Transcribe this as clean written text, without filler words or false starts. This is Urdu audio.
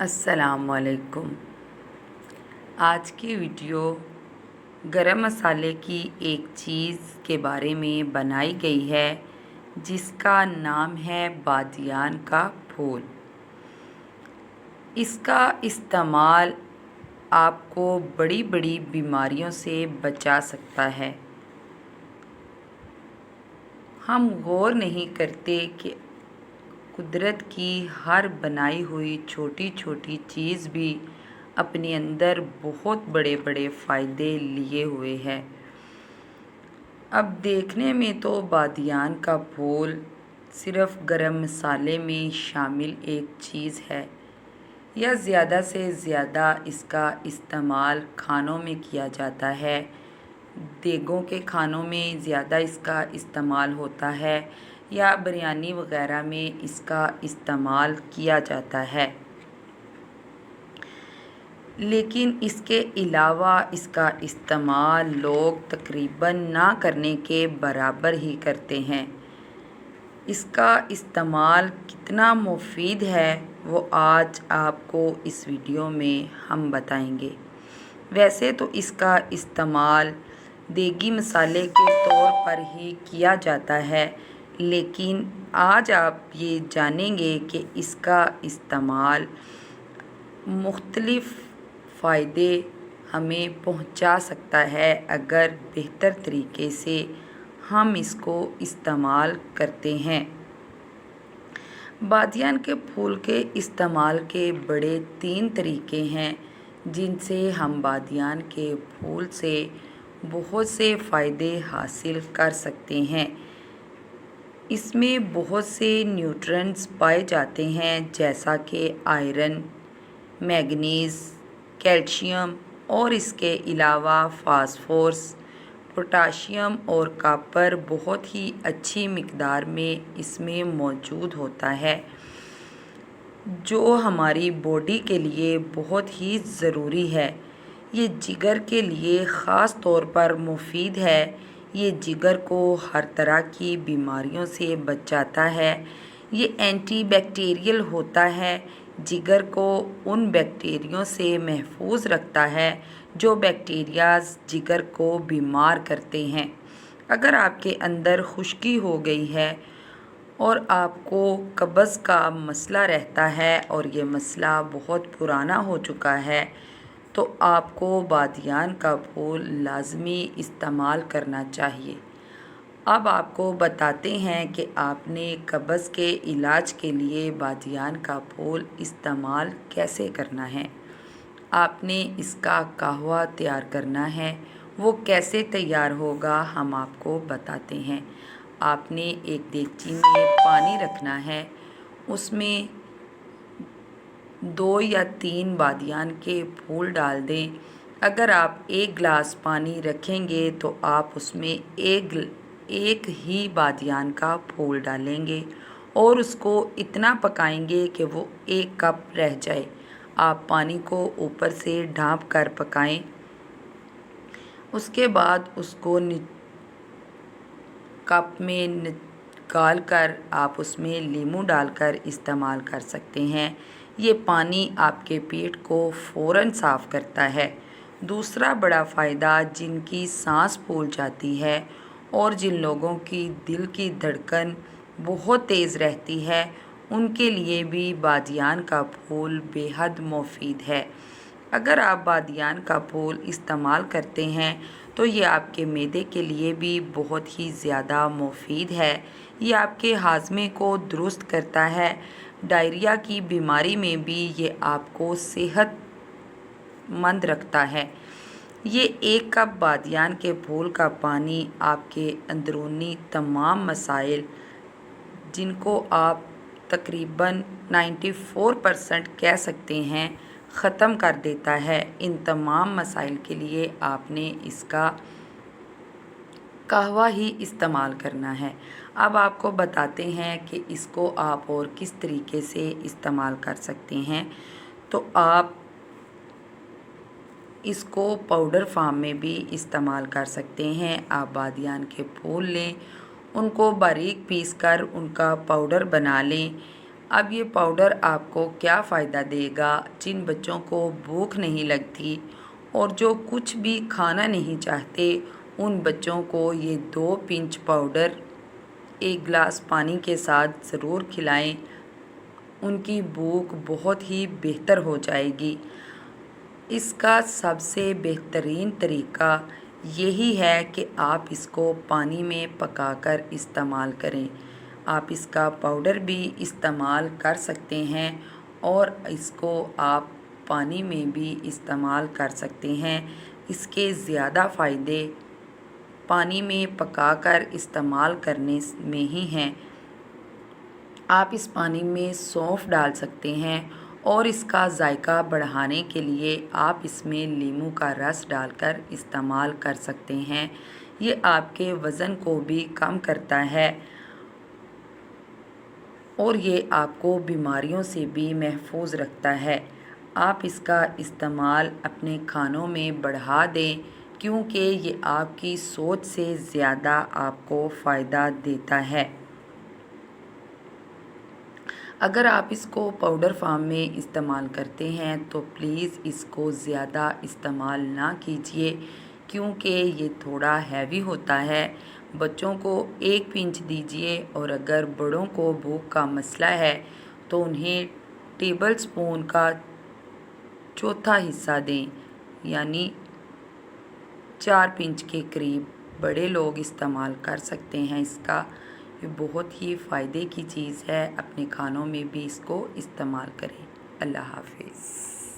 السلام علیکم۔ آج کی ویڈیو گرم مسالے کی ایک چیز کے بارے میں بنائی گئی ہے جس کا نام ہے بادیان کا پھول۔ اس کا استعمال آپ کو بڑی بڑی بیماریوں سے بچا سکتا ہے۔ ہم غور نہیں کرتے کہ قدرت کی ہر بنائی ہوئی چھوٹی چھوٹی چیز بھی اپنے اندر بہت بڑے بڑے فائدے لیے ہوئے ہے۔ اب دیکھنے میں تو بادیان کا پھول صرف گرم مسالے میں شامل ایک چیز ہے یا زیادہ سے زیادہ اس کا استعمال کھانوں میں کیا جاتا ہے۔ دیگوں کے کھانوں میں زیادہ اس کا استعمال ہوتا ہے یا بریانی وغیرہ میں اس کا استعمال کیا جاتا ہے، لیکن اس کے علاوہ اس کا استعمال لوگ تقریباً نہ کرنے کے برابر ہی کرتے ہیں۔ اس کا استعمال کتنا مفید ہے وہ آج آپ کو اس ویڈیو میں ہم بتائیں گے۔ ویسے تو اس کا استعمال دیگی مسالے کے طور پر ہی کیا جاتا ہے، لیکن آج آپ یہ جانیں گے کہ اس کا استعمال مختلف فائدے ہمیں پہنچا سکتا ہے اگر بہتر طریقے سے ہم اس کو استعمال کرتے ہیں۔ بادیان کے پھول کے استعمال کے بڑے 3 طریقے ہیں جن سے ہم بادیان کے پھول سے بہت سے فائدے حاصل کر سکتے ہیں۔ اس میں بہت سے نیوٹرینٹس پائے جاتے ہیں جیسا کہ آئرن، مینگنیز، کیلشیم اور اس کے علاوہ فاسفورس، پوٹاشیم اور کاپر بہت ہی اچھی مقدار میں اس میں موجود ہوتا ہے جو ہماری باڈی کے لیے بہت ہی ضروری ہے۔ یہ جگر کے لیے خاص طور پر مفید ہے۔ یہ جگر کو ہر طرح کی بیماریوں سے بچاتا ہے۔ یہ اینٹی بیکٹیریل ہوتا ہے، جگر کو ان بیکٹیریوں سے محفوظ رکھتا ہے جو بیکٹیریاز جگر کو بیمار کرتے ہیں۔ اگر آپ کے اندر خشکی ہو گئی ہے اور آپ کو قبض کا مسئلہ رہتا ہے اور یہ مسئلہ بہت پرانا ہو چکا ہے تو آپ کو بادیان کا پھول لازمی استعمال کرنا چاہیے۔ اب آپ کو بتاتے ہیں کہ آپ نے قبض کے علاج کے لیے بادیان کا پھول استعمال کیسے کرنا ہے۔ آپ نے اس کا قہوہ تیار کرنا ہے۔ وہ کیسے تیار ہوگا ہم آپ کو بتاتے ہیں۔ آپ نے ایک دیگچی میں پانی رکھنا ہے، اس میں 2 یا 3 بادیان کے پھول ڈال دیں۔ اگر آپ 1 گلاس پانی رکھیں گے تو آپ اس میں ایک ہی بادیان کا پھول ڈالیں گے اور اس کو اتنا پکائیں گے کہ وہ 1 کپ رہ جائے۔ آپ پانی کو اوپر سے ڈھانپ کر پکائیں۔ اس کے بعد اس کو کپ میں نکال کر آپ اس میں لیموں ڈال کر استعمال کر سکتے ہیں۔ یہ پانی آپ کے پیٹ کو فوراً صاف کرتا ہے۔ دوسرا بڑا فائدہ، جن کی سانس پھول جاتی ہے اور جن لوگوں کی دل کی دھڑکن بہت تیز رہتی ہے ان کے لیے بھی بادیان کا پھول بے حد مفید ہے۔ اگر آپ بادیان کا پھول استعمال کرتے ہیں تو یہ آپ کے معدے کے لیے بھی بہت ہی زیادہ مفید ہے۔ یہ آپ کے ہاضمے کو درست کرتا ہے۔ ڈائریا کی بیماری میں بھی یہ آپ کو صحت مند رکھتا ہے۔ یہ 1 کپ بادیان کے پھول کا پانی آپ کے اندرونی تمام مسائل، جن کو آپ تقریباً 94% کہہ سکتے ہیں، ختم کر دیتا ہے۔ ان تمام مسائل کے لیے آپ نے اس کا قہوہ ہی استعمال کرنا ہے۔ اب آپ کو بتاتے ہیں کہ اس کو آپ اور کس طریقے سے استعمال کر سکتے ہیں۔ تو آپ اس کو پاؤڈر فارم میں بھی استعمال کر سکتے ہیں۔ آپ بادیان کے پھول لیں، ان کو باریک پیس کر ان کا پاؤڈر بنا لیں اب یہ پاؤڈر آپ کو کیا فائدہ دے گا؟ جن بچوں کو بھوک نہیں لگتی اور جو کچھ بھی کھانا نہیں چاہتے، ان بچوں کو یہ 2 پنچ پاؤڈر 1 گلاس پانی کے ساتھ ضرور کھلائیں۔ ان کی بھوک بہت ہی بہتر ہو جائے گی۔ اس کا سب سے بہترین طریقہ یہی ہے کہ آپ اس کو پانی میں پکا کر استعمال کریں۔ آپ اس کا پاؤڈر بھی استعمال کر سکتے ہیں اور اس کو آپ پانی میں بھی استعمال کر سکتے ہیں۔ اس کے زیادہ فائدے پانی میں پکا کر استعمال کرنے میں ہی ہیں۔ آپ اس پانی میں سونف ڈال سکتے ہیں اور اس کا ذائقہ بڑھانے کے لیے آپ اس میں لیموں کا رس ڈال کر استعمال کر سکتے ہیں۔ یہ آپ کے وزن کو بھی کم کرتا ہے اور یہ آپ کو بیماریوں سے بھی محفوظ رکھتا ہے۔ آپ اس کا استعمال اپنے کھانوں میں بڑھا دیں کیونکہ یہ آپ کی سوچ سے زیادہ آپ کو فائدہ دیتا ہے۔ اگر آپ اس کو پاؤڈر فارم میں استعمال کرتے ہیں تو پلیز اس کو زیادہ استعمال نہ کیجیے کیونکہ یہ تھوڑا ہیوی ہوتا ہے۔ بچوں کو 1 پنچ دیجیے اور اگر بڑوں کو بھوک کا مسئلہ ہے تو انہیں ٹیبل سپون کا چوتھا حصہ دیں، یعنی 4 پنچ کے قریب بڑے لوگ استعمال کر سکتے ہیں۔ اس کا یہ بہت ہی فائدے کی چیز ہے، اپنے کھانوں میں بھی اس کو استعمال کریں۔ اللہ حافظ۔